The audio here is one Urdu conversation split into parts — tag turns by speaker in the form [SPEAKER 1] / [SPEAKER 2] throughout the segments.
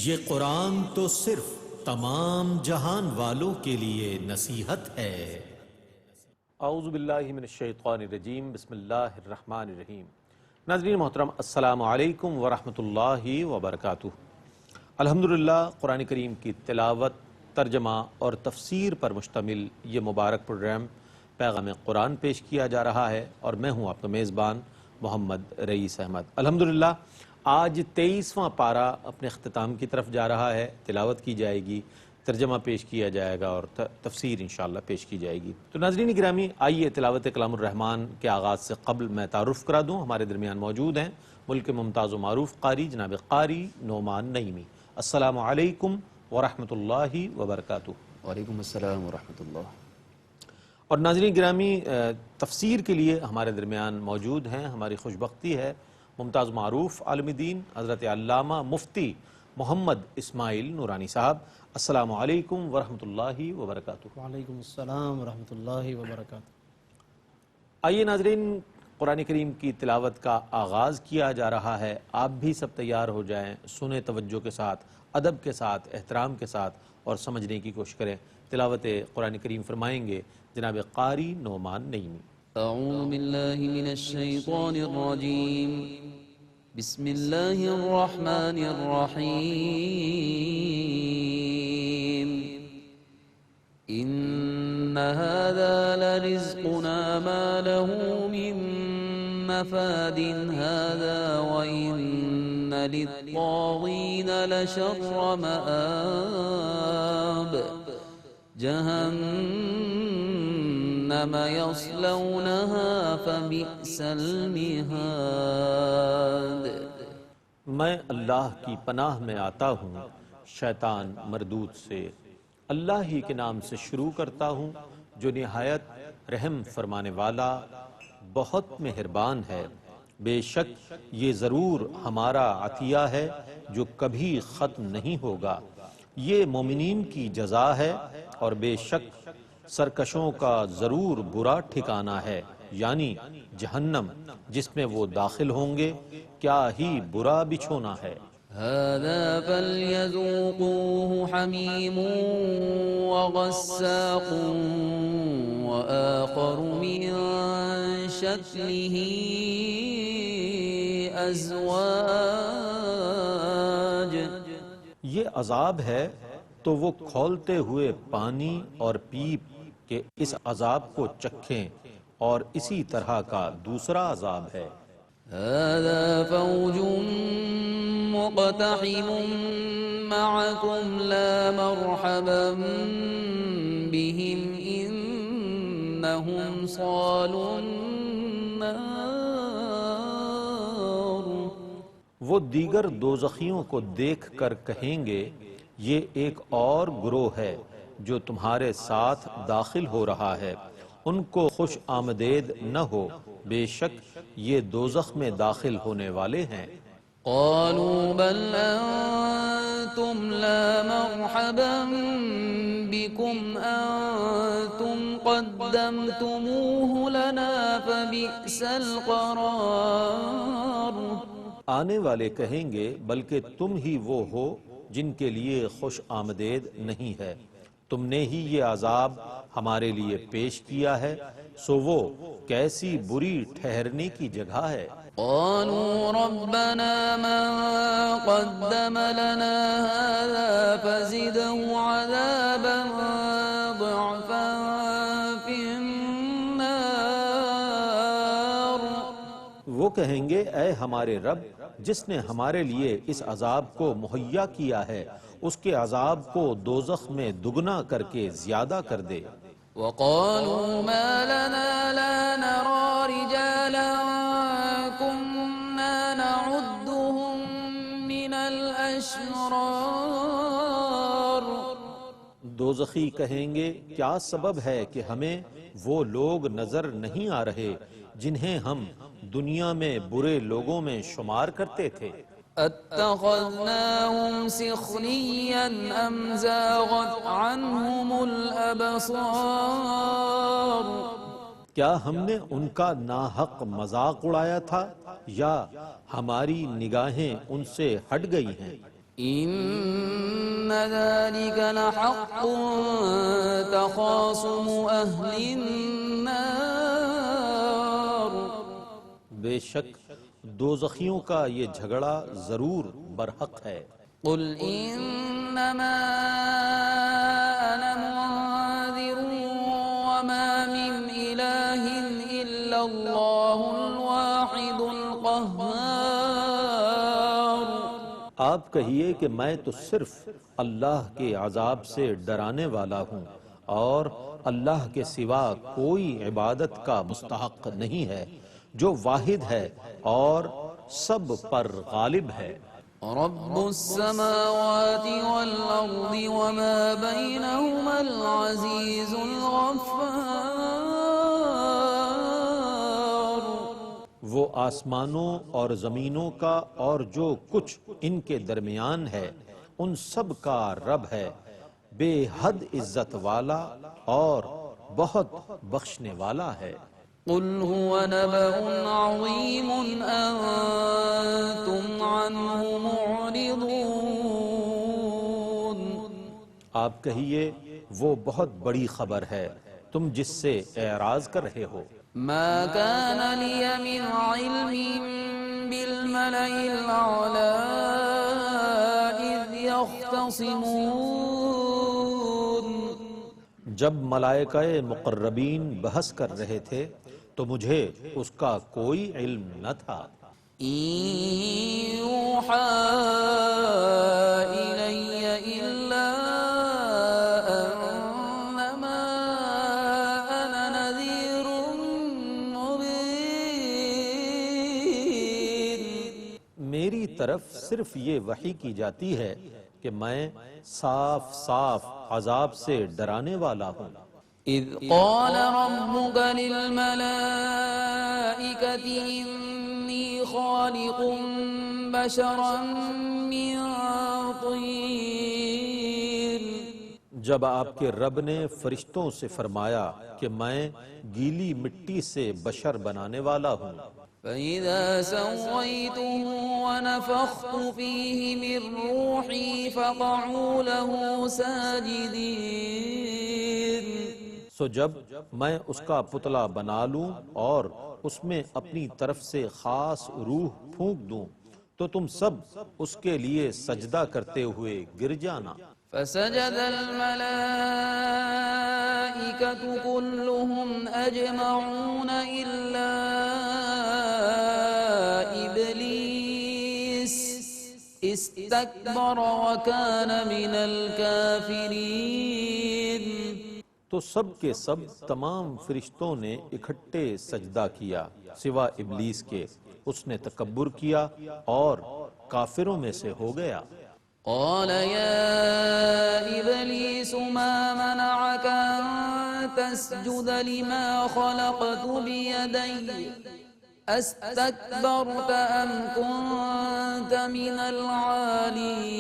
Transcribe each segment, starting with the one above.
[SPEAKER 1] یہ قرآن تو صرف تمام جہان والوں کے لیے نصیحت ہے۔
[SPEAKER 2] اعوذ باللہ من الشیطان الرجیم، بسم اللہ الرحمن الرحیم۔ ناظرین محترم، السلام علیکم ورحمۃ اللہ وبرکاتہ۔ الحمدللہ قرآن کریم کی تلاوت، ترجمہ اور تفسیر پر مشتمل یہ مبارک پروگرام پیغام قرآن پیش کیا جا رہا ہے، اور میں ہوں آپ کا میزبان محمد رئیس احمد۔ الحمدللہ آج 23واں پارہ اپنے اختتام کی طرف جا رہا ہے، تلاوت کی جائے گی، ترجمہ پیش کیا جائے گا اور تفسیر انشاءاللہ پیش کی جائے گی۔ تو ناظرین گرامی، آئیے تلاوت کلام الرحمن کے آغاز سے قبل میں تعارف کرا دوں۔ ہمارے درمیان موجود ہیں ملک ممتاز و معروف قاری جناب قاری نعمان نعیمی۔ السلام علیکم ورحمۃ اللہ وبرکاتہ۔
[SPEAKER 3] وعلیکم السلام ورحمۃ اللہ۔
[SPEAKER 2] اور ناظرین گرامی، تفسیر کے لیے ہمارے درمیان موجود ہیں، ہماری خوش بختی ہے، ممتاز معروف عالم دین حضرت علامہ مفتی محمد اسماعیل نورانی صاحب۔ السلام علیکم ورحمۃ اللہ وبرکاتہ۔
[SPEAKER 4] وعلیکم السلام ورحمۃ اللہ وبرکاتہ۔
[SPEAKER 2] آئیے ناظرین، قرآن کریم کی تلاوت کا آغاز کیا جا رہا ہے، آپ بھی سب تیار ہو جائیں، سنیں توجہ کے ساتھ، ادب کے ساتھ، احترام کے ساتھ اور سمجھنے کی کوشش کریں۔ تلاوت قرآن کریم فرمائیں گے جناب قاری نعمان نعیمی۔
[SPEAKER 3] اعوذ باللہ من الشیطان الرجیم، بسم اللہ الرحمن الرحیم۔ ان هذا لرزقنا ما له من نفاد هذا وإن للطاغين لشر مآب جهنم يصلونها فبئس المہاد۔
[SPEAKER 2] میں اللہ کی پناہ میں آتا ہوں شیطان مردود سے۔ اللہ ہی کے نام سے شروع کرتا ہوں جو نہایت رحم فرمانے والا، بہت مہربان ہے۔ بے شک یہ ضرور ہمارا عطیہ ہے جو کبھی ختم نہیں ہوگا۔ یہ مومنین کی جزا ہے، اور بے شک سرکشوں کا ضرور برا ٹھکانہ ہے، یعنی جہنم، جس میں وہ داخل ہوں گے۔ کیا ہی برا بچھونا ہے۔
[SPEAKER 3] هذا فليذوقوه حميم وغساق وآخر من شكله أزواج۔
[SPEAKER 2] یہ عذاب ہے تو وہ کھولتے ہوئے پانی اور پیپ کے اس عذاب کو چکھیں، اور اسی طرح کا دوسرا عذاب ہے۔
[SPEAKER 3] هذا فوج مقتحم معكم لا مرحبا بهم إنهم صالوا النار۔
[SPEAKER 2] وہ دیگر دوزخیوں کو دیکھ کر کہیں گے، یہ ایک اور گروہ ہے جو تمہارے ساتھ داخل ہو رہا ہے، ان کو خوش آمدید نہ ہو، بے شک یہ دوزخ میں داخل ہونے والے ہیں۔
[SPEAKER 3] قالوا بل أنتم لا مرحبا بكم أنتم قدمتموه لنا فبئس القرار۔
[SPEAKER 2] آنے والے کہیں گے بلکہ تم ہی وہ ہو جن کے لیے خوش آمدید نہیں ہے، تم نے ہی یہ عذاب ہمارے لیے پیش کیا ہے، سو وہ کیسی بری ٹھہرنے کی جگہ ہے۔
[SPEAKER 3] قالوا ربنا من قدم لنا هذا فزده عذابا ضعفا في النار۔
[SPEAKER 2] وہ کہیں گے، اے ہمارے رب، جس نے ہمارے لیے اس عذاب کو مہیا کیا ہے، اس کے عذاب کو دوزخ میں دگنا کر کے زیادہ کر دے۔
[SPEAKER 3] وقالوا ما لنا لا نرى رجالا كنا نعدهم من الأشرار۔
[SPEAKER 2] دوزخی کہیں گے، کیا سبب ہے کہ ہمیں وہ لوگ نظر نہیں آ رہے جنہیں ہم دنیا میں برے لوگوں میں شمار کرتے تھے۔
[SPEAKER 3] اتخذناهم سخريا أم زاغت عنهم الأبصار۔
[SPEAKER 2] کیا ہم نے ان کا ناحق مذاق اڑایا تھا، یا ہماری نگاہیں ان سے ہٹ گئی ہیں؟
[SPEAKER 3] إن ذلك لحق تخاصم أهل النار
[SPEAKER 2] بے شک دوزخیوں کا یہ جھگڑا ضرور برحق ہے۔
[SPEAKER 3] قل إنما أنا منذر وما من إله إلا الله الواحد القهار
[SPEAKER 2] آپ کہیے کہ میں تو صرف اللہ کے عذاب سے ڈرانے والا ہوں، اور اللہ کے سوا کوئی عبادت کا مستحق نہیں ہے، جو واحد ہے اور سب پر غالب ہے۔
[SPEAKER 3] رب السماوات والأرض وما بينهما العزيز الغفار
[SPEAKER 2] وہ آسمانوں اور زمینوں کا اور جو کچھ ان کے درمیان ہے ان سب کا رب ہے، بے حد عزت والا اور بہت بخشنے والا ہے۔
[SPEAKER 3] قل هو نبأ عظيم أنتم عنه معرضون
[SPEAKER 2] آپ کہیے وہ بہت بڑی خبر ہے، تم جس سے اعراض کر رہے ہو۔
[SPEAKER 3] ما كان لي من علم بالملئ الأعلى إذ يختصمون
[SPEAKER 2] جب ملائکہ مقربین بحث کر رہے تھے تو مجھے اس کا کوئی علم نہ تھا۔
[SPEAKER 3] إن يوحى إلي إلا أنما أنا نذير مبين
[SPEAKER 2] میری طرف صرف یہ وحی کی جاتی ہے کہ میں صاف صاف عذاب سے ڈرانے والا ہوں۔
[SPEAKER 3] إذ قال ربك للملائكة إني خالق بشرا من طين
[SPEAKER 2] جب آپ کے رب نے فرشتوں سے فرمایا کہ میں گیلی مٹی سے بشر بنانے والا ہوں،
[SPEAKER 3] فإذا سويته ونفخت فيه من روحي فقعوا له ساجدين
[SPEAKER 2] سو جب میں اس کا پتلا بنا لوں اور اس میں اپنی طرف سے خاص روح پھونک دوں تو تم سب اس کے لیے سجدہ کرتے ہوئے گر جانا۔
[SPEAKER 3] فسجد الملائكة كلهم أجمعون إلا إبليس استكبر وكان من الكافرين
[SPEAKER 2] تو سب کے سب تمام فرشتوں نے اکٹھے سجدہ کیا سوا ابلیس کے، اس نے تکبر کیا اور کافروں میں سے ہو گیا۔
[SPEAKER 3] قال يا إبليس ما منعك أن تسجد لما خلقت بيدي أستكبرت أم كنت من العالين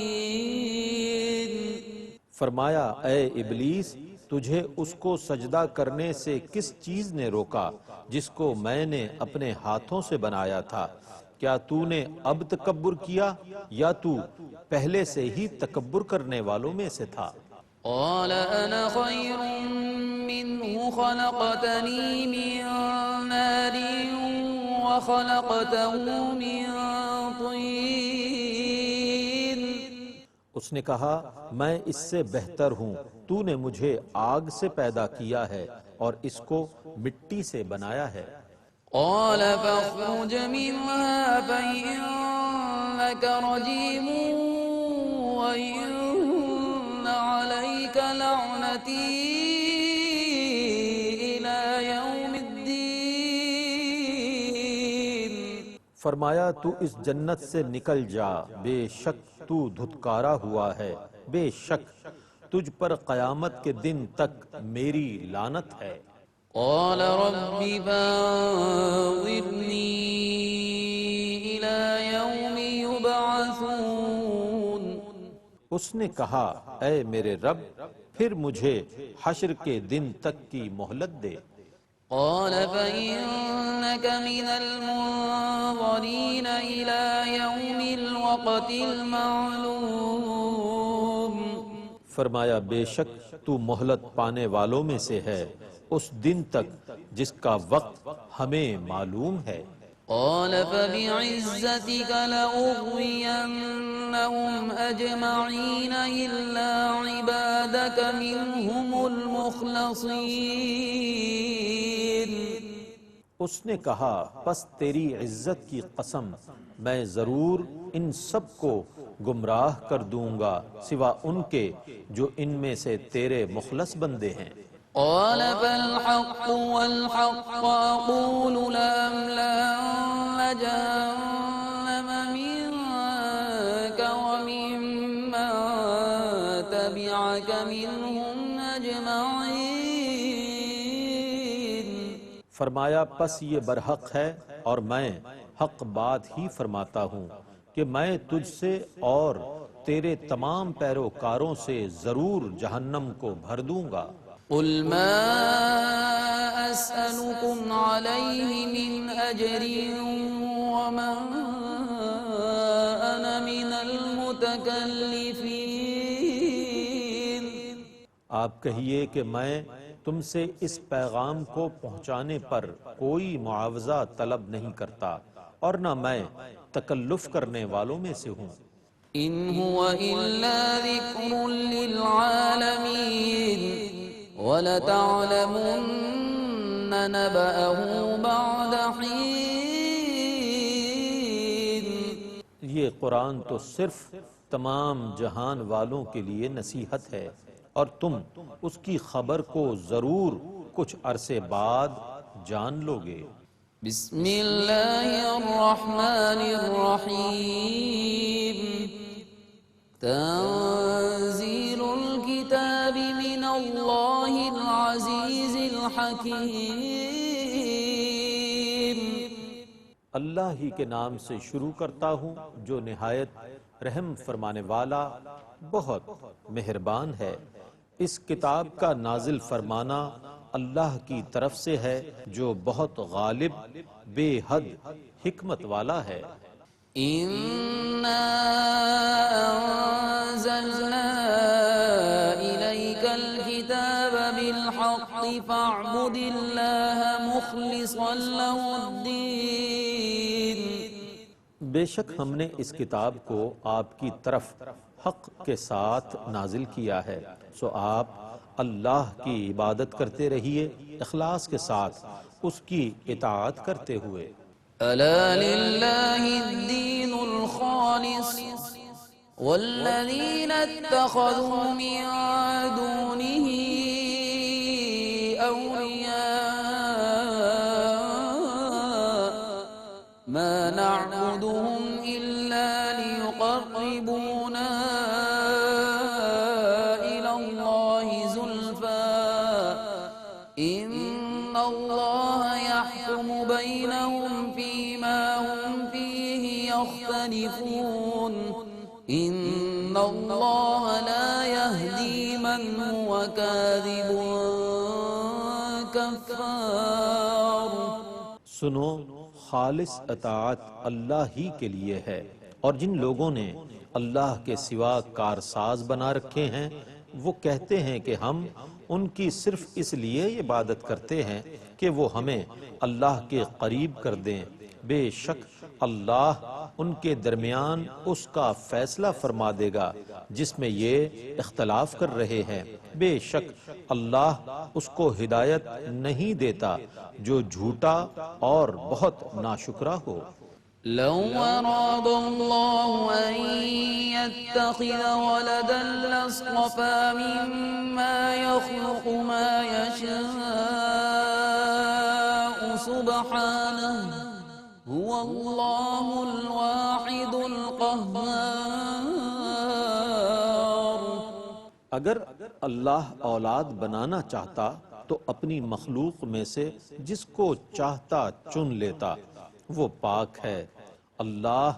[SPEAKER 2] فرمایا اے ابلیس، تجھے اس کو سجدہ کرنے سے کس چیز نے روکا جس کو میں نے اپنے ہاتھوں سے بنایا تھا؟ کیا تو نے اب تکبر کیا یا تو پہلے سے ہی تکبر کرنے والوں میں سے تھا؟
[SPEAKER 3] قال أنا خير منه خلقتني من نار وخلقته من طين
[SPEAKER 2] اس نے کہا میں اس سے بہتر ہوں، تو نے مجھے آگ سے پیدا کیا ہے اور اس کو مٹی سے بنایا ہے۔
[SPEAKER 3] قال فاخرج منها فإنك رجيم وإن عليك لعنتي إلى يوم الدين
[SPEAKER 2] فرمایا تو اس جنت سے نکل جا، بے شک تو دھتکارا ہوا ہے، بے شک تجھ پر قیامت کے دن تک میری لعنت ہے۔
[SPEAKER 3] قال رب فانظرني إلى يوم يبعثون
[SPEAKER 2] اس نے کہا اے میرے رب پھر مجھے حشر کے دن تک کی مہلت دے۔
[SPEAKER 3] قال فإنك من المنظرين إلى يوم الوقت المعلوم
[SPEAKER 2] فرمایا بے شک تو مہلت پانے والوں میں سے ہے اس دن تک جس کا وقت ہمیں معلوم ہے۔
[SPEAKER 3] قال فبعزتك لأغوينهم أجمعين إلا عبادك منهم المخلصين
[SPEAKER 2] اس نے کہا پس تیری عزت کی قسم میں ضرور ان سب کو گمراہ کر دوں گا سوا ان کے جو ان میں سے تیرے مخلص بندے ہیں۔
[SPEAKER 3] قال فالحق والحق أقول لأملأن جهنم منك وممن تبعك منهم أجمعين
[SPEAKER 2] فرمایا پس یہ برحق ہے اور میں حق بات ہی فرماتا ہوں کہ میں تجھ سے اور تیرے تمام پیروکاروں سے ضرور جہنم کو بھر دوں گا۔
[SPEAKER 3] قل ما أسألكم عليه من أجر وما أنا من المتكلفين
[SPEAKER 2] آپ کہیے کہ میں تم سے اس پیغام کو پہنچانے پر کوئی معاوضہ طلب نہیں کرتا اور نہ میں تکلف کرنے والوں میں سے ہوں۔
[SPEAKER 3] إن هو إلا ذكر للعالمين وَلَتَعْلَمُنَّ نَبَأَهُ بَعْدَ حِينٍ
[SPEAKER 2] یہ قرآن تو صرف تمام جہان والوں کے لیے نصیحت ہے اور تم اس کی خبر کو ضرور کچھ عرصے بعد جان لوگے۔
[SPEAKER 3] بسم اللہ الرحمن الرحیم تنزیل الكتاب من اللہ العزیز الحکیم
[SPEAKER 2] اللہ ہی کے نام سے شروع کرتا ہوں جو نہایت رحم فرمانے والا بہت مہربان ہے۔ اس کتاب کا نازل فرمانا اللہ کی طرف سے ہے جو بہت غالب بے حد حکمت والا ہے۔
[SPEAKER 3] اِنَّا أَنزَلْنَا إِلَيْكَ الْكِتَابَ بِالْحَقِّ فَاعْبُدِ اللَّهَ مُخْلِصًا لَهُ الدِّينَ
[SPEAKER 2] بے شک ہم نے اس کتاب کو آپ کی طرف حق کے ساتھ نازل کیا ہے سو آپ اللہ کی عبادت کرتے رہیے اخلاص کے ساتھ اس کی اطاعت کرتے ہوئے۔
[SPEAKER 3] أَلَا لِلَّهِ الدِّينُ الْخَالِصُ وَالَّذِينَ اتَّخَذُوا مِن دُونِهِ أَوْلِيَاءَ مَا نَعْبُدُهُمْ إِلَّا لِيُقَرِّبُونَا إِلَى اللَّهِ زُلْفَىٰ إِنَّ اللَّهَ يَحْكُمُ بَيْنَهُمْ فِيمَا هُمْ فِيهِ يَخْتَلِفُونَ إِنَّ اللَّهَ لَا يَهْدِي مَنْ هُوَ كَاذِبٌ كَفَّارٌ
[SPEAKER 2] سنو خالص اطاعت اللہ ہی کے لیے ہے اور جن لوگوں نے اللہ کے سوا کارساز بنا رکھے ہیں وہ کہتے ہیں کہ ہم ان کی صرف اس لیے عبادت کرتے ہیں کہ وہ ہمیں اللہ کے قریب کر دیں بے شک اللہ ان کے درمیان اس کا فیصلہ فرما دے گا جس میں یہ اختلاف کر رہے ہیں بے شک اللہ اس کو ہدایت نہیں دیتا جو جھوٹا اور بہت ناشکرا ہو۔
[SPEAKER 3] لو أراد الله أن يتخذ ولدا لاصطفى مما يخلق ما يشاء سبحانه هو الله الواحد القهار
[SPEAKER 2] اگر اللہ اولاد بنانا چاہتا تو اپنی مخلوق میں سے جس کو چاہتا چن لیتا وہ پاک ہے اللہ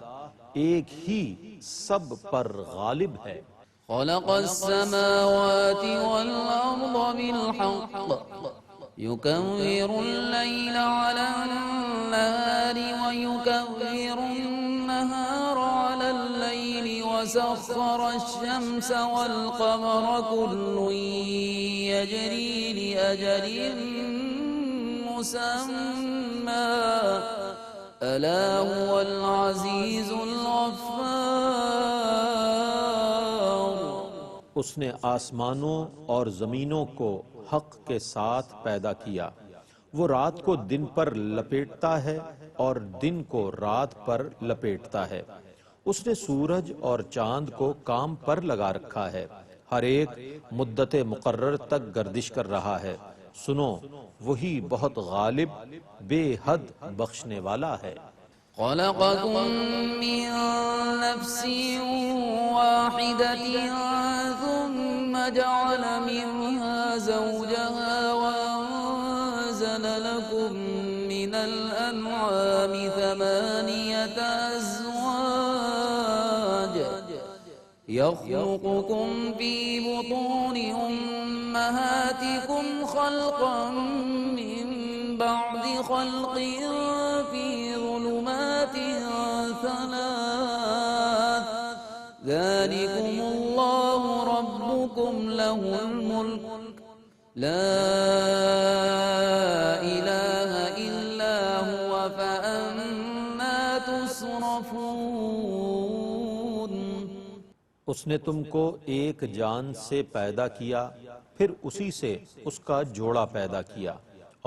[SPEAKER 2] ایک ہی سب پر غالب ہے۔
[SPEAKER 3] خلق السماوات والأرض بالحق يكور الليل على النهار ويكور النهار على الليل وسخر الشمس والقمر كل يجري لأجل مسمى ألا هو العزيز الغفار.
[SPEAKER 2] اس نے آسمانوں اور زمینوں کو حق کے ساتھ پیدا کیا. وہ رات کو دن پر لپیٹتا ہے اور دن کو رات پر لپیٹتا ہے. اس نے سورج اور چاند کو کام پر لگا رکھا ہے. ہر ایک مدت مقرر تک گردش کر رہا ہے. سنو وہی بہت غالب بے حد بخشنے والا ہے.
[SPEAKER 3] خلقكم من نفس واحدة ثم جعل منها زوجها وأنزل لكم من الأنعام 8 أزواج يخلقكم في بطون أمهاتكم خلقا من بعد خلق في ظلمات 3 ذلكم الله ربكم له الملك لا إله إلا هو فأنا تصرفون.
[SPEAKER 2] اس نے تم کو ایک جان سے پیدا کیا، پھر اسی سے اس کا جوڑا پیدا کیا،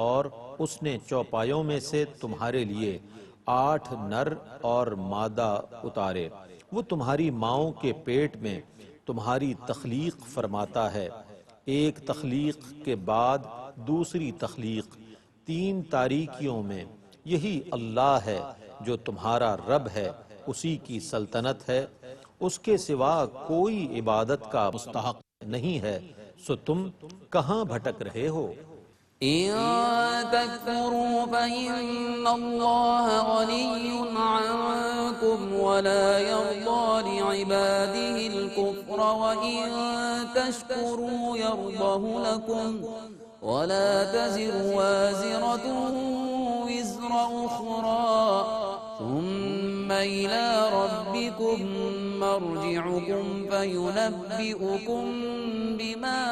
[SPEAKER 2] اور اس نے چوپایوں میں سے تمہارے لیے 8 نر اور مادہ اتارے. وہ تمہاری ماؤں کے پیٹ میں تمہاری تخلیق فرماتا ہے، ایک تخلیق کے بعد دوسری تخلیق، 3 تاریکیوں میں. یہی اللہ ہے جو تمہارا رب ہے، اسی کی سلطنت ہے، اس کے سوا کوئی عبادت کا مستحق نہیں ہے. سو تم کہاں بھٹک رہے ہو؟
[SPEAKER 3] إن تكفروا فإن الله غني عنكم ولا يرضى لعباده الكفر وإن تشكروا يرضه لكم ولا تزر وازرة وزر أخرى ثم إلى ربكم مرجعكم فينبئكم بما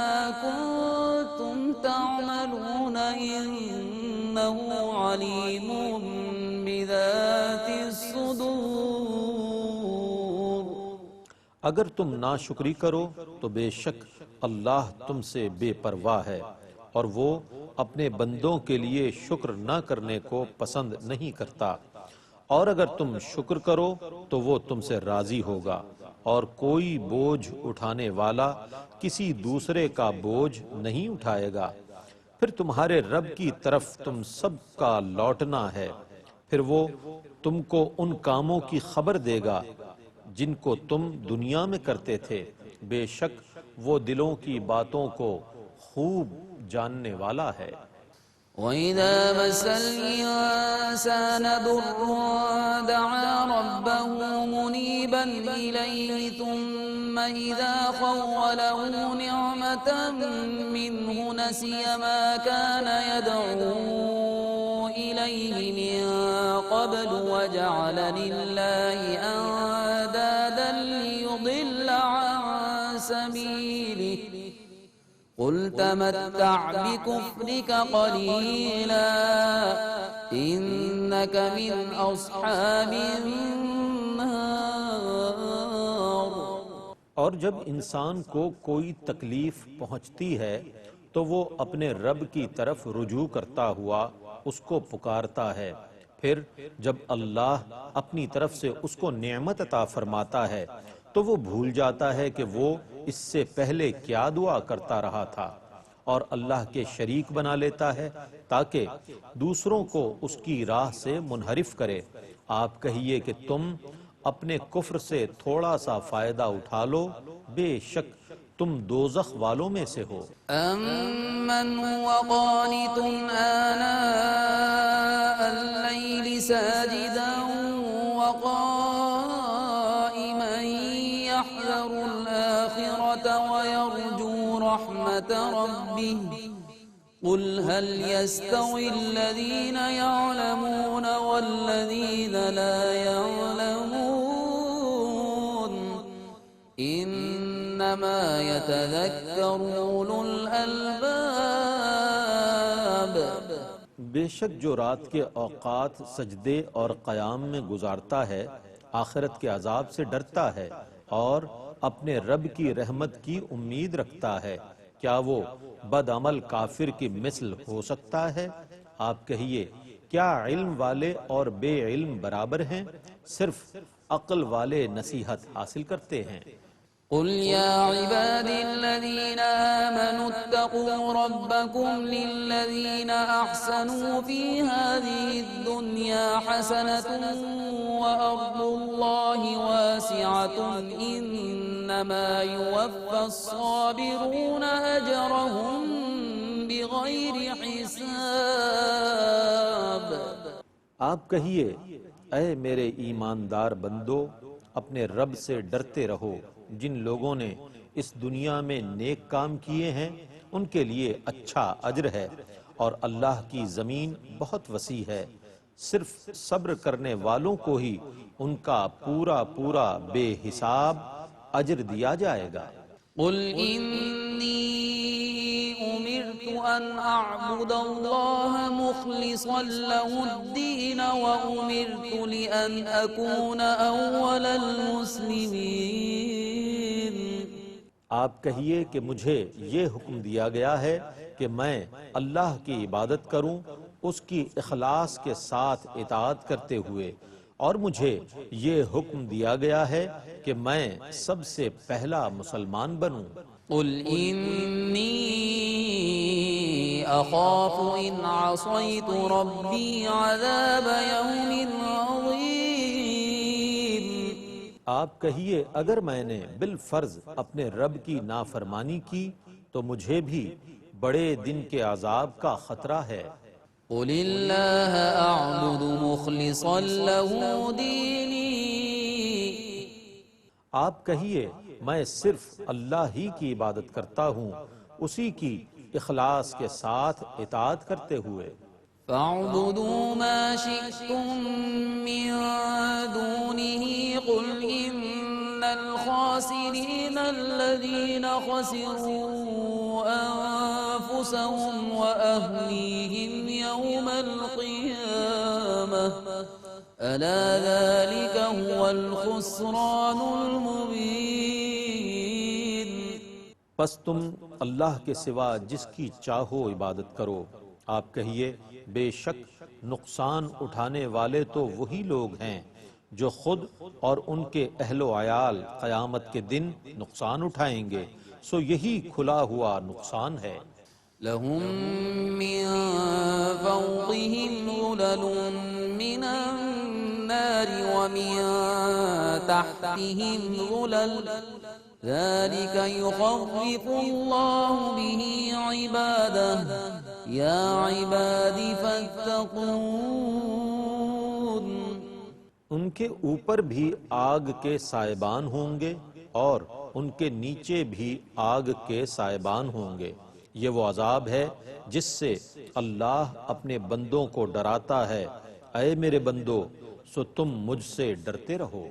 [SPEAKER 3] كنتم تعملون إنه عليم بذات الصدور.
[SPEAKER 2] اگر تم ناشکری کرو تو بے شک اللہ تم سے بے پرواہ ہے، اور وہ اپنے بندوں کے لیے شکر نہ کرنے کو پسند نہیں کرتا. اور اگر تم شکر کرو تو وہ تم سے راضی ہوگا، اور کوئی بوجھ اٹھانے والا کسی دوسرے کا بوجھ نہیں اٹھائے گا. پھر تمہارے رب کی طرف تم سب کا لوٹنا ہے، پھر وہ تم کو ان کاموں کی خبر دے گا جن کو تم دنیا میں کرتے تھے. بے شک وہ دلوں کی باتوں کو خوب جاننے والا ہے.
[SPEAKER 3] وَإِذَا مَسَّ الْإِنسَانَ ضُرٌّ دَعَا رَبَّهُ مُنِيبًا إِلَيْهِ ثُمَّ إِذَا خَوَّلَهُ نِعْمَةً مِّنْهُ نَسِيَ مَا كَانَ يَدْعُو إِلَيْهِ مِن قَبْلُ وَجَعَلَ لِلَّهِ أَندَادًا لِّيُضِلَّ عَن سَبِيلِهِ قل تمتع بكفرك قليلا إنك من أصحاب النار.
[SPEAKER 2] اور جب انسان کو کوئی تکلیف پہنچتی ہے تو وہ اپنے رب کی طرف رجوع کرتا ہوا اس کو پکارتا ہے. پھر جب اللہ اپنی طرف سے اس کو نعمت عطا فرماتا ہے تو وہ بھول جاتا ہے کہ وہ اس سے پہلے کیا دعا کرتا رہا تھا، اور اللہ کے شریک بنا لیتا ہے تاکہ دوسروں کو اس کی راہ سے منحرف کرے. آپ کہیے کہ تم اپنے کفر سے تھوڑا سا فائدہ اٹھا لو، بے شک تم دوزخ والوں میں سے ہو.
[SPEAKER 3] أَمَّنْ هُوَ قَانِتٌ آنَاءَ اللَّيْلِ سَاجِدًا وَقَائِمًا يَحْذَرُ الْآخِرَةَ وَيَرْجُو رَحْمَةَ رَبِّهِ قل هل يستوي الذين يعلمون والذين لا يعلمون إنما يتذكر أولو الألباب
[SPEAKER 2] بے شک جو رات کے اوقات سجدے اور قیام میں گزارتا ہے آخرت کے عذاب سے ڈرتا ہے اور اپنے رب کی رحمت کی امید رکھتا ہے، کیا وہ بد عمل کافر کی مثل ہو سکتا ہے؟ آپ کہیے کیا علم والے اور بے علم برابر ہیں؟ صرف عقل والے نصیحت حاصل کرتے ہیں۔
[SPEAKER 3] قل يا عبادي الذين آمنوا اتقوا ربكم للذين أحسنوا في هذه الدنيا حسنة وأرض الله واسعة إنما يوفى الصابرون أجرهم بغير حساب۔
[SPEAKER 2] آپ کہیے اے میرے ایماندار بندو، اپنے رب سے ڈرتے رہو، جن لوگوں نے اس دنیا میں نیک کام کیے ہیں ان کے لیے اچھا اجر ہے، اور اللہ کی زمین بہت وسیع ہے، صرف صبر کرنے والوں کو ہی ان کا پورا پورا بے حساب اجر دیا جائے گا۔
[SPEAKER 3] قل إني أمرت أن أعبد الله مخلصا له الدين وأمرت لأن أكون أول المسلمين۔
[SPEAKER 2] آپ کہیے کہ مجھے یہ حکم دیا گیا ہے کہ میں اللہ کی عبادت کروں اس کی اخلاص کے ساتھ اطاعت کرتے ہوئے، اور مجھے یہ حکم دیا گیا ہے کہ میں سب سے پہلا مسلمان بنوں۔
[SPEAKER 3] قل إني أخاف إن عصيت ربي عذاب يوم عظيم۔
[SPEAKER 2] آپ کہیے اگر میں نے بالفرض اپنے رب کی نافرمانی کی تو مجھے بھی بڑے دن کے عذاب کا خطرہ ہے۔
[SPEAKER 3] قل الله أعبد مخلصا له ديني۔
[SPEAKER 2] آپ کہیے میں صرف اللہ ہی کی عبادت کرتا ہوں، اسی کی اخلاص کے ساتھ اطاعت کرتے ہوئے۔
[SPEAKER 3] فاعبدوا ما شئتم من دونه قل إن الخاسرين الذين خسروا أنفسهم وأهليهم يوم القيامة ألا ذلك هو الخسران المبين۔
[SPEAKER 2] پس تم اللہ کے سوا جس کی چاہو عبادت کرو۔ آپ کہیے بے شک نقصان اٹھانے والے تو وہی لوگ ہیں جو خود اور ان کے اہل و عیال قیامت کے دن نقصان اٹھائیں گے، سو یہی کھلا ہوا نقصان ہے۔
[SPEAKER 3] لهم من فوقهم ظلل من النار ومن تحتهم ظلل ذلك يخوف الله به عباده يا عباد فاتقون۔
[SPEAKER 2] ان کے اوپر بھی آگ کے سائبان ہوں گے اور ان کے نیچے بھی آگ کے سائبان ہوں گے، یہ وہ عذاب ہے جس سے اللہ اپنے بندوں کو ڈراتا ہے۔ اے میرے بندو سو تم مجھ سے ڈرتے رہو۔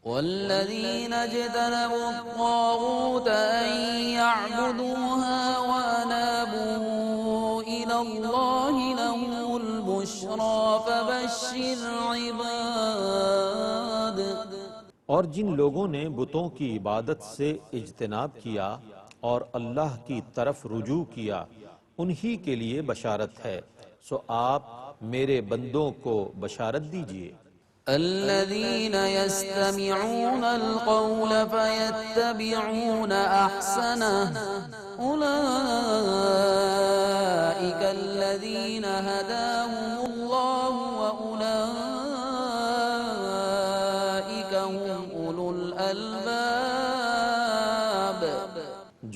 [SPEAKER 3] والذين اجتنبوا الطاغوت أن يعبدوها وأنابوا إلى الله لهم البشرى فبشر عباد۔
[SPEAKER 2] اور جن لوگوں نے بتوں کی عبادت سے اجتناب کیا اور اللہ کی طرف رجوع کیا، انہی کے لیے بشارت ہے، سو آپ میرے بندوں کو بشارت دیجئے۔
[SPEAKER 3] الذين يستمعون القول فيتبعون أحسنه أولئك الذين هداهم الله وأولئك هم أولو الألباب۔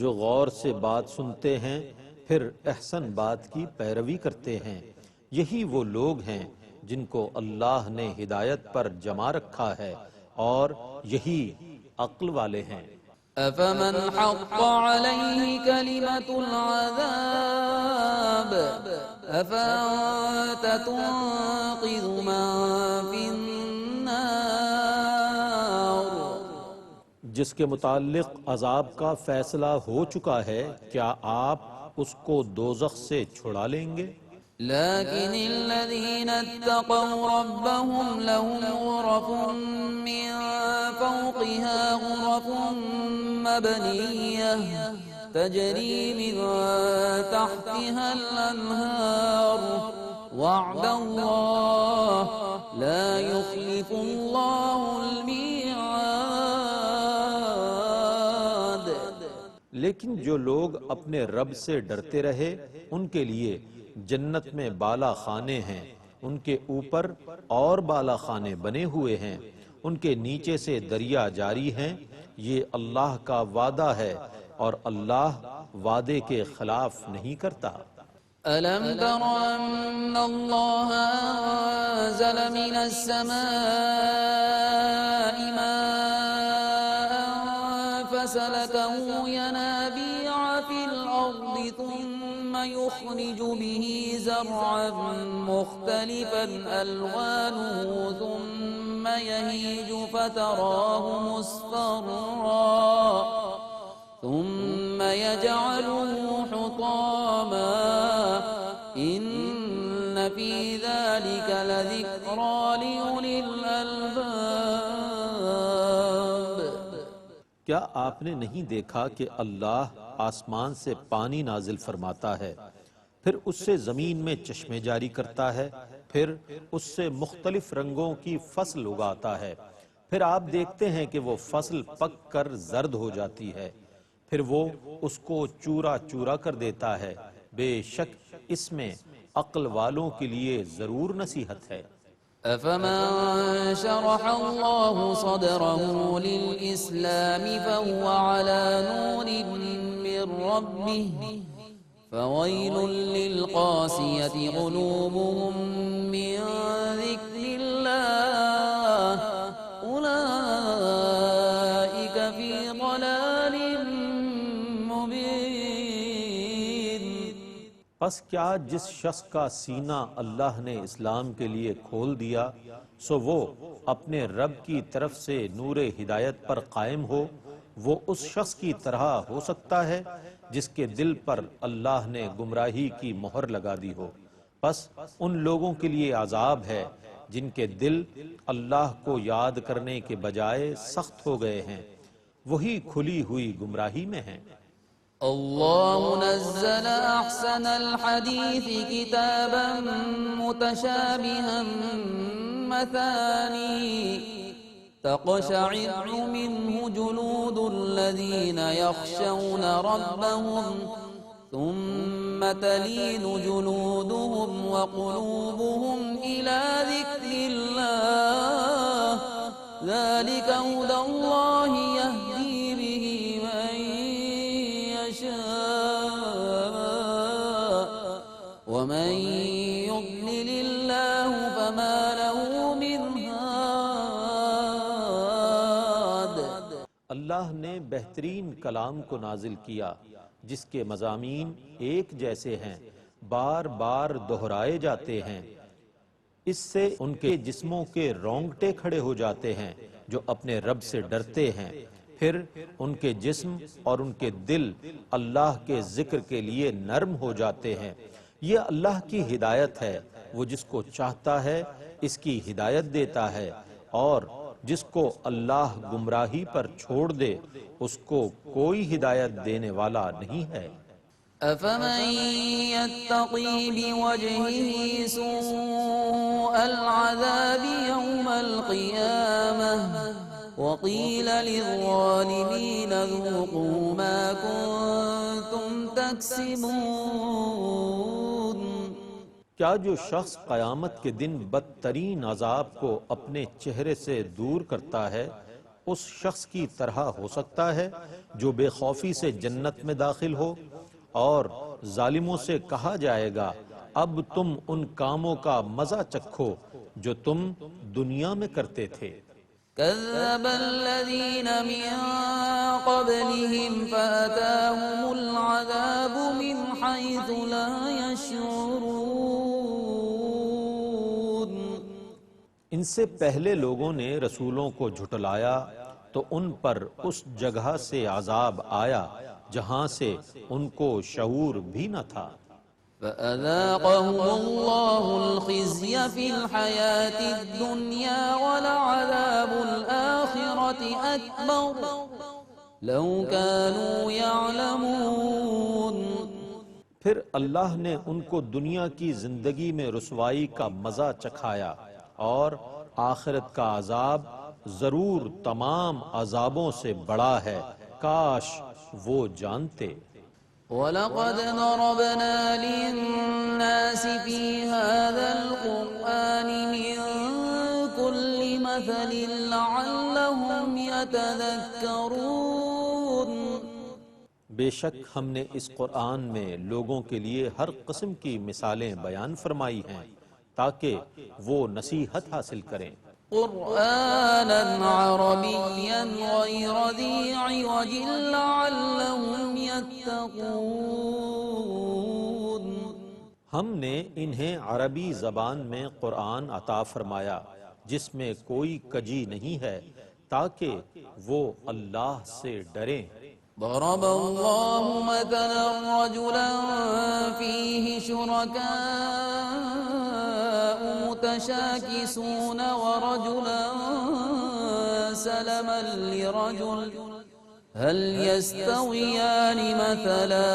[SPEAKER 2] جو غور سے بات سنتے ہیں پھر احسن بات کی پیروی کرتے ہیں، یہی وہ لوگ ہیں جن کو اللہ نے ہدایت پر جمع رکھا ہے، اور یہی عقل والے ہیں۔
[SPEAKER 3] أفمن حق عليه كلمة العذاب أفأنت تنقذ من في النار
[SPEAKER 2] جس کے متعلق عذاب کا فیصلہ ہو چکا ہے کیا آپ اس کو دوزخ سے چھڑا لیں گے؟
[SPEAKER 3] لكن الذين اتقوا ربهم لهم غرف من فوقها غرف مبنية تجري من تحتها الأنهار وعد الله لا يخلف الله الميعاد.
[SPEAKER 2] لیکن جو لوگ اپنے رب سے ڈرتے رہے ان کے لیے جنت میں بالا خانے ہیں، ان کے اوپر اور بالا خانے بنے ہوئے ہیں، ان کے نیچے سے دریا جاری ہیں، یہ اللہ کا وعدہ ہے اور اللہ وعدے کے خلاف نہیں کرتا۔
[SPEAKER 3] ألم تر أن الله أنزل من السماء ماء فسلكه ينابيع في الأرض ثم يخرج به زرعا مختلفا ألوانه ثم يهيج فتراه مصفرا ثم يجعله حطاما إن في ذلك لذكرى لأولي الألباب.
[SPEAKER 2] کیا آپ نے نہیں دیکھا کہ اللہ آسمان سے پانی نازل فرماتا ہے، پھر اس سے زمین میں چشمے جاری کرتا ہے، پھر اس سے مختلف رنگوں کی فصل اگاتا ہے، پھر آپ دیکھتے ہیں کہ وہ فصل پک کر زرد ہو جاتی ہے، پھر وہ اس کو چورا چورا کر دیتا ہے، بے شک اس میں عقل والوں کے لیے ضرور نصیحت ہے۔
[SPEAKER 3] أفمن شرح الله صدره للإسلام فهو على نور من ربه فويل للقاسية قلوبهم من ذكر الله أولئك في ضلال مبين.
[SPEAKER 2] پس کیا جس شخص کا سینہ اللہ نے اسلام کے لیے کھول دیا سو وہ اپنے رب کی طرف سے نور ہدایت پر قائم ہو، وہ اس شخص کی طرح ہو سکتا ہے جس کے دل پر اللہ نے گمراہی کی مہر لگا دی ہو۔ پس ان لوگوں کے لیے عذاب ہے جن کے دل اللہ کو یاد کرنے کے بجائے سخت ہو گئے ہیں، وہی کھلی ہوئی گمراہی میں ہیں۔
[SPEAKER 3] الله نزل أحسن الحديث كتابا متشابها مثاني تقشعر منه جلود الذين يخشون ربهم ثم تلين جلودهم وقلوبهم إلى ذكر الله ذلك هدى الله يهدي به من ومن يضلل الله فما له من هاد.
[SPEAKER 2] اللہ نے بہترین کلام کو نازل کیا جس کے مضامین ایک جیسے ہیں، بار بار دہرائے جاتے ہیں، اس سے ان کے جسموں کے رونگٹے کھڑے ہو جاتے ہیں جو اپنے رب سے ڈرتے ہیں، پھر ان کے جسم اور ان کے دل اللہ کے ذکر کے لیے نرم ہو جاتے ہیں۔ یہ اللہ کی ہدایت ہے، وہ جس کو چاہتا ہے اس کی ہدایت دیتا ہے، اور جس کو اللہ گمراہی پر چھوڑ دے اس کو کوئی ہدایت دینے والا نہیں ہے۔
[SPEAKER 3] أفمن يتقي بوجهه سوء العذاب يوم القيامة وقيل للظالمين ذوقوا ما كنتم تكسبون.
[SPEAKER 2] کیا جو شخص قیامت کے دن بدترین عذاب کو اپنے چہرے سے دور کرتا ہے اس شخص کی طرح ہو سکتا ہے جو بے خوفی سے جنت میں داخل ہو، اور ظالموں سے کہا جائے گا اب تم ان کاموں کا مزہ چکھو جو تم دنیا میں کرتے تھے۔
[SPEAKER 3] كذب الذين من قبلهم فأتاهم العذاب من حيث لا يشعرون.
[SPEAKER 2] ان سے پہلے لوگوں نے رسولوں کو جھٹلایا تو ان پر اس جگہ سے عذاب آیا جہاں سے ان کو شعور بھی نہ تھا.
[SPEAKER 3] فأذاقهم الله الخزي في الحياة الدنيا ولعذاب الآخرة أكبر لو كانوا يعلمون.
[SPEAKER 2] پھر اللہ نے ان کو دنیا کی زندگی میں رسوائی کا مزہ چکھایا اور آخرت کا عذاب ضرور تمام عذابوں سے بڑا ہے، کاش وہ جانتے.
[SPEAKER 3] وَلَقَدْ ضَرَبْنَا لِلنَّاسِ فِي هَذَا الْقُرْآنِ مِنْ كُلِّ مَثَلٍ لَعَلَّهُمْ يَتَذَكَّرُونَ.
[SPEAKER 2] بے شک ہم نے اس قرآن میں لوگوں کے لیے ہر قسم کی مثالیں بیان فرمائی ہیں تاکہ وہ نصیحت حاصل کریں.
[SPEAKER 3] قرآناً عربياً غير ذي عوج لعلهم يتقون.
[SPEAKER 2] ہم نے انہیں عربی زبان میں قرآن عطا فرمایا جس میں کوئی کجی نہیں ہے تاکہ وہ اللہ سے ڈریں.
[SPEAKER 3] ضرب الله مثلا رجلا فيه شركاء متشاكسون ورجلا سلما لرجل هل يستويان مثلا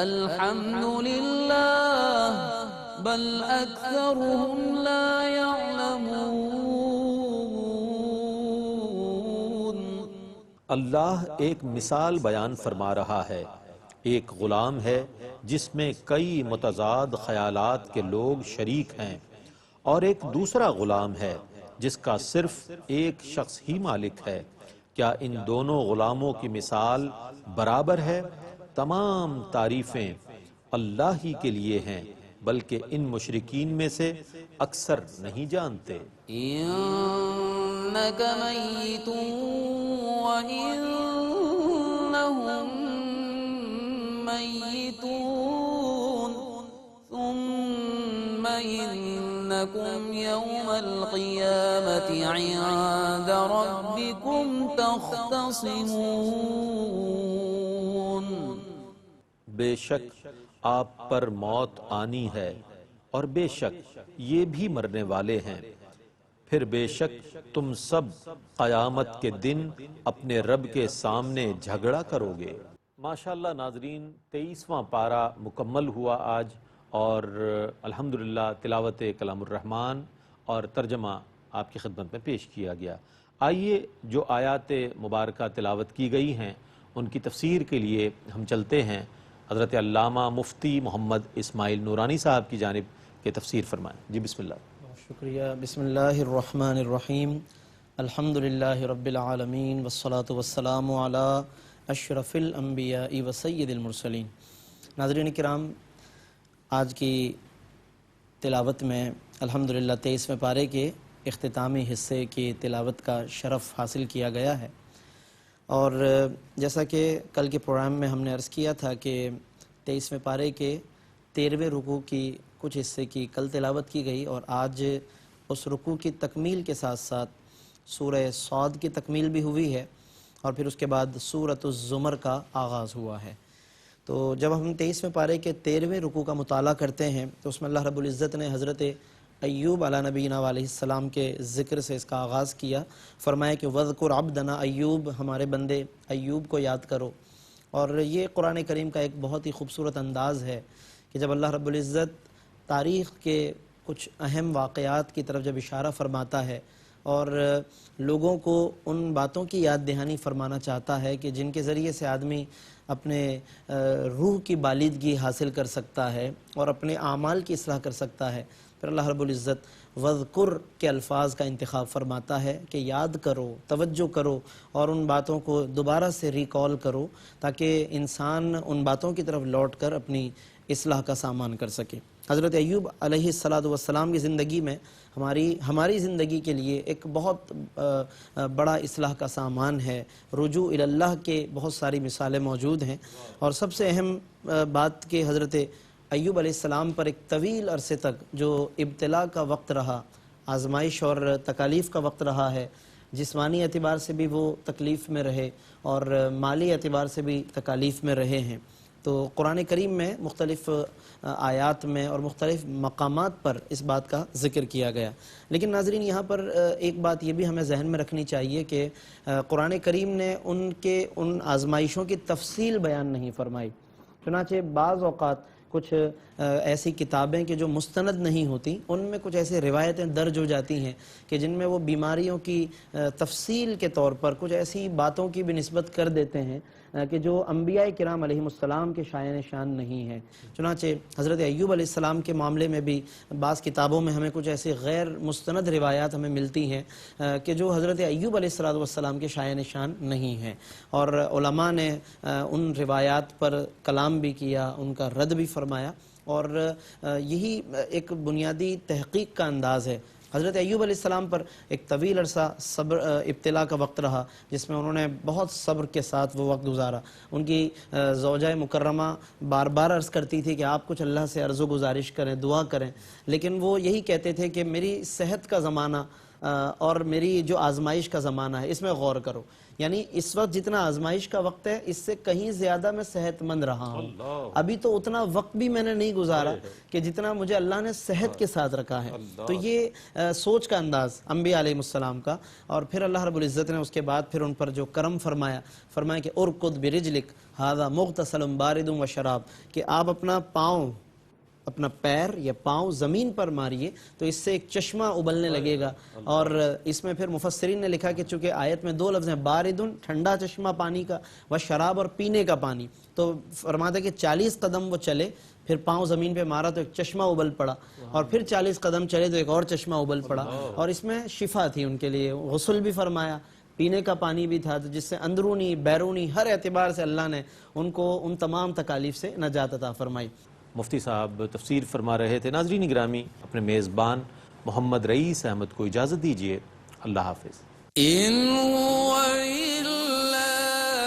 [SPEAKER 3] الحمد لله بل أكثرهم لا يعلمون.
[SPEAKER 2] اللہ ایک مثال بیان فرما رہا ہے. ایک غلام ہے جس میں کئی متضاد خیالات کے لوگ شریک ہیں، اور ایک دوسرا غلام ہے جس کا صرف ایک شخص ہی مالک ہے. کیا ان دونوں غلاموں کی مثال برابر ہے؟ تمام تعریفیں اللہ ہی کے لیے ہیں، بلکہ ان مشرکین میں سے اکثر نہیں جانتے.
[SPEAKER 3] إنك ميت وإنهم ميتون ثم إنكم يوم القيامة عند ربكم تختصمون.
[SPEAKER 2] بے شک آپ پر موت آنی ہے اور بے شک یہ بھی مرنے والے ہیں، پھر بے شک تم سب قیامت کے دن اپنے رب کے سامنے جھگڑا کرو گے. ماشاءاللہ ناظرین، 23واں پارہ مکمل ہوا آج، اور الحمدللہ تلاوت کلام الرحمن اور ترجمہ آپ کی خدمت میں پیش کیا گیا. آئیے جو آیات مبارکہ تلاوت کی گئی ہیں ان کی تفسیر کے لیے ہم چلتے ہیں. حضرت علامہ مفتی محمد اسماعیل نورانی صاحب کی جانب کے تفسیر فرمائیں. جی بسم اللہ.
[SPEAKER 4] شکریہ. بسم اللہ الرحمن الرحیم. الحمدللہ رب العالمین والصلاة والسلام علی اشرف الانبیاء وسید المرسلین. ناظرین کرام، آج کی تلاوت میں الحمدللہ 23ویں پارے کے اختتامی حصے کی تلاوت کا شرف حاصل کیا گیا ہے. اور جیسا کہ کل کے پروگرام میں ہم نے عرض کیا تھا کہ 23ویں پارے کے 13ویں رکوع کی کچھ حصے کی کل تلاوت کی گئی، اور آج اس رکوع کی تکمیل کے ساتھ ساتھ سورہ صاد کی تکمیل بھی ہوئی ہے، اور پھر اس کے بعد سورۃ الزمر کا آغاز ہوا ہے. تو جب ہم 23ویں پارے کے 13ویں رکوع کا مطالعہ کرتے ہیں تو اس میں اللہ رب العزت نے حضرت ایوب علیہ نبینا علیہ السلام کے ذکر سے اس کا آغاز کیا. فرمایا کہ وَذْكُرْ عَبْدَنَا ایوب، ہمارے بندے ایوب کو یاد کرو. اور یہ قرآن کریم کا ایک بہت ہی خوبصورت انداز ہے کہ جب اللہ رب العزت تاریخ کے کچھ اہم واقعات کی طرف جب اشارہ فرماتا ہے اور لوگوں کو ان باتوں کی یاد دہانی فرمانا چاہتا ہے کہ جن کے ذریعے سے آدمی اپنے روح کی بالیدگی حاصل کر سکتا ہے اور اپنے اعمال کی اصلاح کر سکتا ہے، پھر اللہ رب العزت وذکر کے الفاظ کا انتخاب فرماتا ہے کہ یاد کرو، توجہ کرو اور ان باتوں کو دوبارہ سے ریکال کرو تاکہ انسان ان باتوں کی طرف لوٹ کر اپنی اصلاح کا سامان کر سکے. حضرت ایوب علیہ السلام کی زندگی میں ہماری زندگی کے لیے ایک بہت بڑا اصلاح کا سامان ہے. رجوع الی اللہ کے بہت ساری مثالیں موجود ہیں، اور سب سے اہم بات کہ حضرت ایوب علیہ السلام پر ایک طویل عرصے تک جو ابتلا کا وقت رہا، آزمائش اور تکالیف کا وقت رہا ہے، جسمانی اعتبار سے بھی وہ تکلیف میں رہے اور مالی اعتبار سے بھی تکالیف میں رہے ہیں. تو قرآن کریم میں مختلف آیات میں اور مختلف مقامات پر اس بات کا ذکر کیا گیا. لیکن ناظرین، یہاں پر ایک بات یہ بھی ہمیں ذہن میں رکھنی چاہیے کہ قرآن کریم نے ان آزمائشوں کی تفصیل بیان نہیں فرمائی. چنانچہ بعض اوقات کچھ ایسی کتابیں کہ جو مستند نہیں ہوتی، ان میں کچھ ایسی روایتیں درج ہو جاتی ہیں کہ جن میں وہ بیماریوں کی تفصیل کے طور پر کچھ ایسی باتوں کی بھی نسبت کر دیتے ہیں کہ جو انبیاء کرام علیہ السلام کے شایان شان نہیں ہے. چنانچہ حضرت ایوب علیہ السلام کے معاملے میں بھی بعض کتابوں میں ہمیں کچھ ایسی غیر مستند روایات ہمیں ملتی ہیں کہ جو حضرت ایوب علیہ السلام کے شایان شان نہیں ہیں، اور علماء نے ان روایات پر کلام بھی کیا، ان کا رد بھی فرمایا، اور یہی ایک بنیادی تحقیق کا انداز ہے. حضرت ایوب علیہ السلام پر ایک طویل عرصہ صبر ابتلا کا وقت رہا، جس میں انہوں نے بہت صبر کے ساتھ وہ وقت گزارا. ان کی زوجہ مکرمہ بار بار عرض کرتی تھی کہ آپ کچھ اللہ سے عرض و گزارش کریں، دعا کریں، لیکن وہ یہی کہتے تھے کہ میری صحت کا زمانہ اور میری جو آزمائش کا زمانہ ہے اس میں غور کرو. یعنی اس وقت جتنا آزمائش کا وقت ہے اس سے کہیں زیادہ میں صحت مند رہا ہوں. ابھی تو اتنا وقت بھی میں نے نہیں گزارا کہ جتنا مجھے اللہ نے صحت کے ساتھ رکھا ہے. تو یہ سوچ کا انداز انبیاء علیہ السلام کا. اور پھر اللہ رب العزت نے اس کے بعد پھر ان پر جو کرم فرمایا کہ ارکض برجلک ھذا مغتسل بارد و شراب، کہ آپ اپنا پیر یا پاؤں زمین پر ماریے تو اس سے ایک چشمہ ابلنے لگے گا. اور اس میں پھر مفسرین نے لکھا کہ چونکہ آیت میں دو لفظ ہیں، باردن ٹھنڈا چشمہ پانی کا، و شراب اور پینے کا پانی، تو فرماتا ہے کہ 40 قدم وہ چلے، پھر پاؤں زمین پہ مارا تو ایک چشمہ ابل پڑا، اور پھر 40 قدم چلے تو ایک اور چشمہ ابل پڑا، اور اس میں شفا تھی ان کے لیے. غسل بھی فرمایا، پینے کا پانی بھی تھا، جس سے اندرونی بیرونی ہر اعتبار سے اللہ نے ان کو ان تمام تکالیف سے نجات عطا فرمائی.
[SPEAKER 2] مفتی صاحب تفسیر فرما رہے تھے. ناظرین گرامی، اپنے میزبان محمد رئیس احمد کو اجازت دیجیے. اللہ حافظ.
[SPEAKER 3] إن هو إلا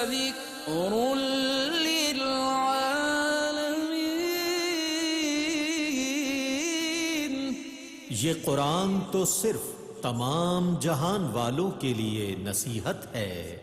[SPEAKER 3] ذكر للعالمين.
[SPEAKER 1] یہ قرآن تو صرف تمام جہان والوں کے لیے نصیحت ہے.